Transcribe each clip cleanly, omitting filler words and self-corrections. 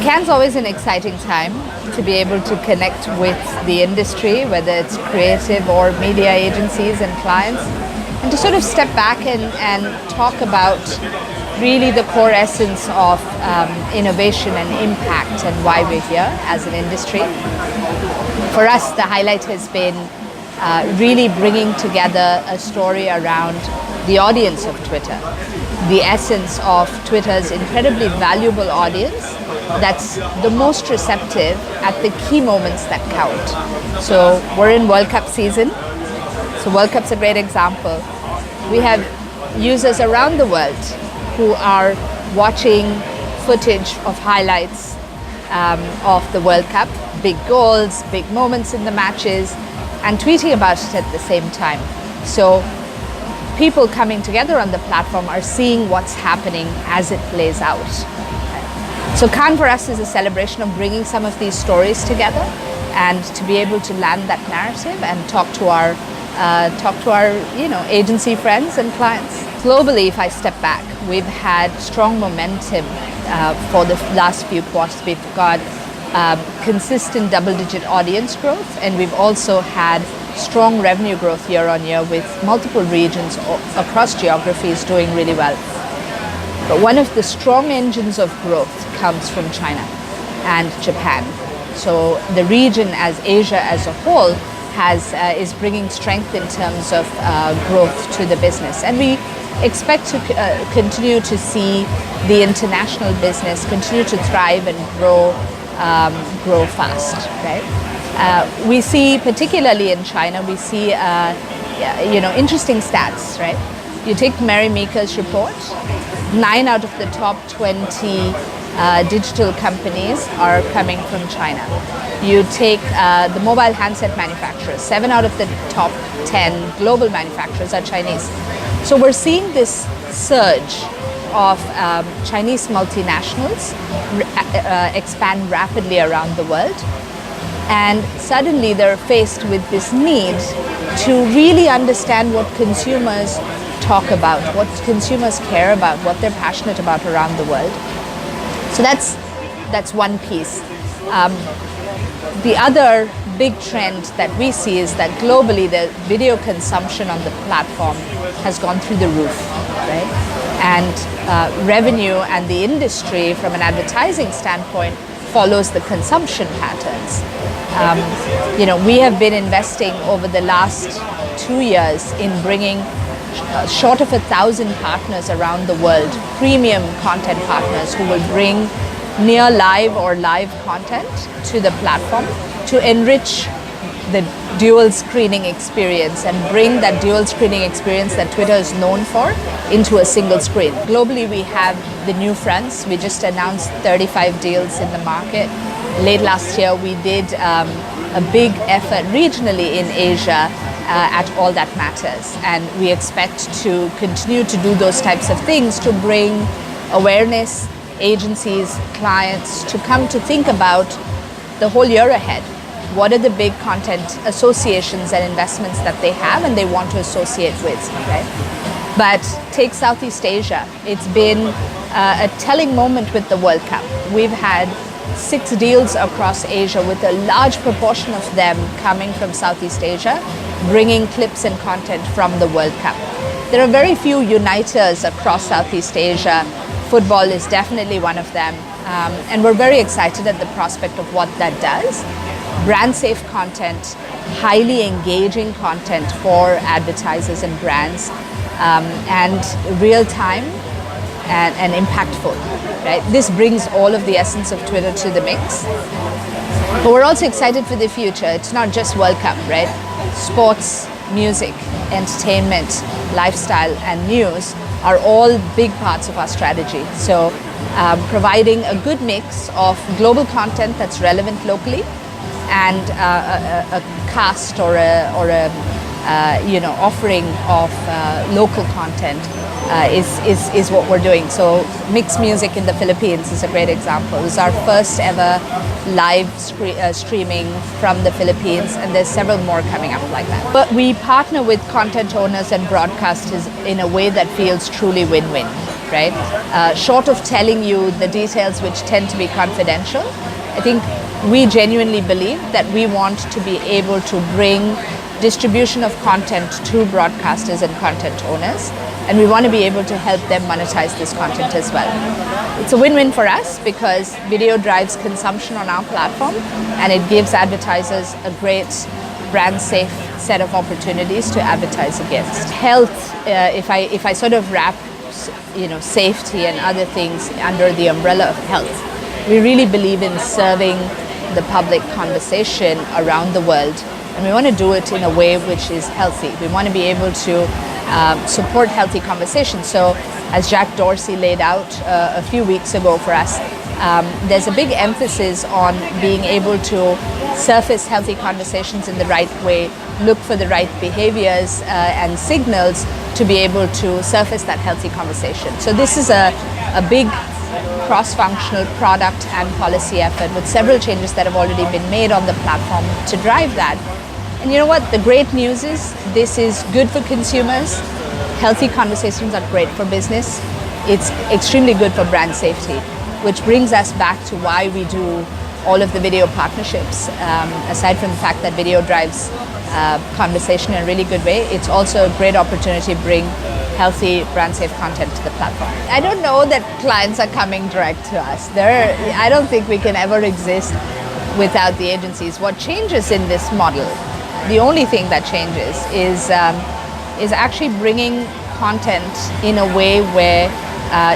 Cannes always an exciting time to be able to connect with the industry, whether it's creative or media agencies and clients, and to sort of step back and talk about really the core essence of innovation and impact and why we're here as an industry. For us, the highlight has been really bringing together a story around the audience of Twitter, the essence of Twitter's incredibly valuable audience that's the most receptive at the key moments that count. So we're in World Cup season, so World Cup's a great example. We have users around the world who are watching footage of highlights of the World Cup, big goals, big moments in the matches, and tweeting about it at the same time. So people coming together on the platform are seeing what's happening as it plays out. So Cannes for us is a celebration of bringing some of these stories together and to be able to land that narrative and talk to our agency friends and clients. Globally, if I step back, we've had strong momentum for the last few quarters. We've got consistent double-digit audience growth, and we've also had strong revenue growth year on year with multiple regions across geographies doing really well. But one of the strong engines of growth comes from China and Japan. So the region as Asia as a whole is bringing strength in terms of growth to the business. And we expect to continue to see the international business continue to thrive and grow fast, right? We see, particularly in China, we see interesting stats, right? You take Mary Meeker's report, 9 out of the top 20 digital companies are coming from China. You take the mobile handset manufacturers, 7 out of the top 10 global manufacturers are Chinese. So we're seeing this surge of Chinese multinationals expand rapidly around the world. And suddenly they're faced with this need to really understand what consumers talk about, what consumers care about, what they're passionate about around the world. So that's one piece. The other big trend that we see is that globally the video consumption on the platform has gone through the roof, right? And revenue and the industry from an advertising standpoint follows the consumption patterns. We have been investing over the last 2 years in bringing short of 1,000 partners around the world, premium content partners who will bring near live or live content to the platform to enrich the dual screening experience and bring that dual screening experience that Twitter is known for into a single screen. Globally, we have the new fronts. We just announced 35 deals in the market. Late last year, we did a big effort regionally in Asia at All That Matters. And we expect to continue to do those types of things to bring awareness, agencies, clients to come to think about the whole year ahead. What are the big content associations and investments that they have and they want to associate with, right? But take Southeast Asia. It's been a telling moment with the World Cup. We've had 6 deals across Asia with a large proportion of them coming from Southeast Asia, bringing clips and content from the World Cup. There are very few uniters across Southeast Asia. Football is definitely one of them. And we're very excited at the prospect of what that does. Brand safe content, highly engaging content for advertisers and brands, and real time and impactful, right? This brings all of the essence of Twitter to the mix. But we're also excited for the future. It's not just World Cup, right? Sports, music, entertainment, lifestyle, and news are all big parts of our strategy. So providing a good mix of global content that's relevant locally and a cast or a offering of local content is what we're doing. So mixed music in the Philippines is a great example. It's our first ever live streaming from the Philippines, and there's several more coming up like that. But we partner with content owners and broadcasters in a way that feels truly win-win. right? Short of telling you the details, which tend to be confidential, I think we genuinely believe that we want to be able to bring distribution of content to broadcasters and content owners, and we want to be able to help them monetize this content as well. It's a win-win for us because video drives consumption on our platform, and it gives advertisers a great brand safe set of opportunities to advertise against. Health, if I sort of wrap safety and other things under the umbrella of health, we really believe in serving the public conversation around the world, and we want to do it in a way which is healthy. We want to be able to support healthy conversations. So as Jack Dorsey laid out a few weeks ago for us, there's a big emphasis on being able to surface healthy conversations in the right way, look for the right behaviors and signals to be able to surface that healthy conversation. So this is a big cross-functional product and policy effort with several changes that have already been made on the platform to drive that. And you know what? The great news is this is good for consumers. Healthy conversations are great for business. It's extremely good for brand safety, which brings us back to why we do all of the video partnerships. Aside from the fact that video drives conversation in a really good way, it's also a great opportunity to bring healthy, brand-safe content to the platform. I don't know that clients are coming direct to us. I don't think we can ever exist without the agencies. What changes in this model, the only thing that changes is actually bringing content in a way where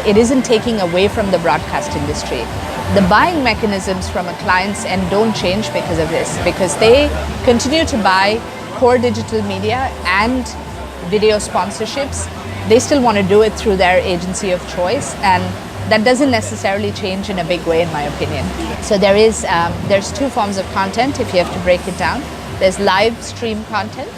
it isn't taking away from the broadcast industry. The buying mechanisms from a client's end don't change because of this, because they continue to buy core digital media and video sponsorships. They still want to do it through their agency of choice, and that doesn't necessarily change in a big way, in my opinion. So there's two forms of content if you have to break it down. There's live stream content,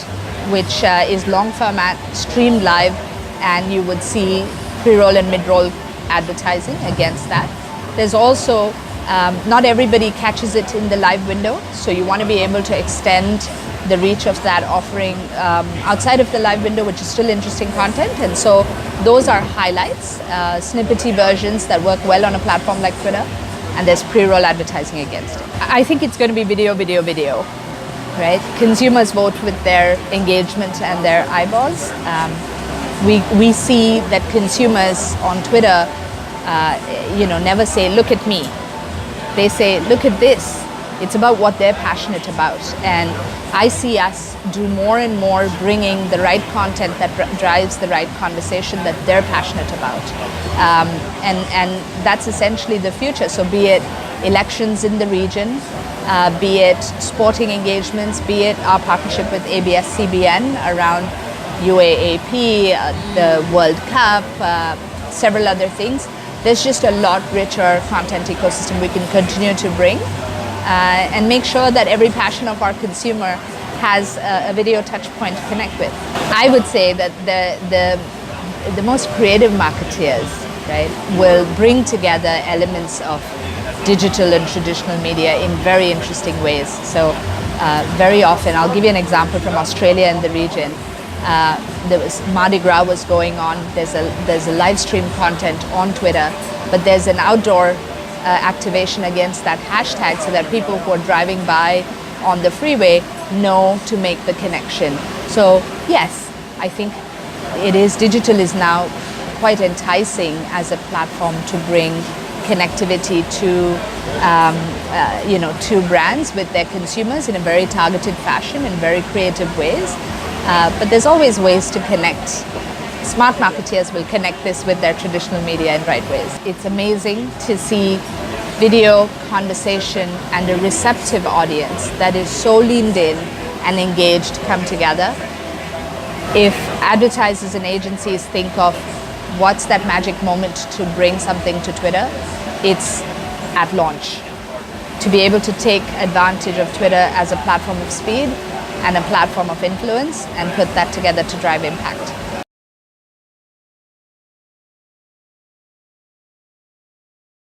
which is long format, streamed live, and you would see pre-roll and mid-roll advertising against that. There's also, not everybody catches it in the live window, so you want to be able to extend the reach of that offering outside of the live window, which is still interesting content. And so those are highlights, snippety versions that work well on a platform like Twitter, and there's pre-roll advertising against it. I think it's going to be video, video, video, right? Consumers vote with their engagement and their eyeballs. We see that consumers on Twitter, never say, look at me. They say, look at this. It's about what they're passionate about. And I see us do more and more bringing the right content that drives the right conversation that they're passionate about. And that's essentially the future. So be it elections in the region, be it sporting engagements, be it our partnership with ABS-CBN around UAAP, the World Cup, several other things. There's just a lot richer content ecosystem we can continue to bring and make sure that every passion of our consumer has a video touch point to connect with. I would say that the most creative marketeers, right, will bring together elements of digital and traditional media in very interesting ways. So very often, I'll give you an example from Australia and the region. Mardi Gras was going on. There's a live stream content on Twitter, but there's an outdoor activation against that hashtag so that people who are driving by on the freeway know to make the connection. So yes, I think digital is now quite enticing as a platform to bring connectivity to to brands with their consumers in a very targeted fashion, in very creative ways. But there's always ways to connect. Smart marketeers will connect this with their traditional media in right ways. It's amazing to see video, conversation, and a receptive audience that is so leaned in and engaged come together. If advertisers and agencies think of what's that magic moment to bring something to Twitter, it's at launch. To be able to take advantage of Twitter as a platform of speed and a platform of influence and put that together to drive impact.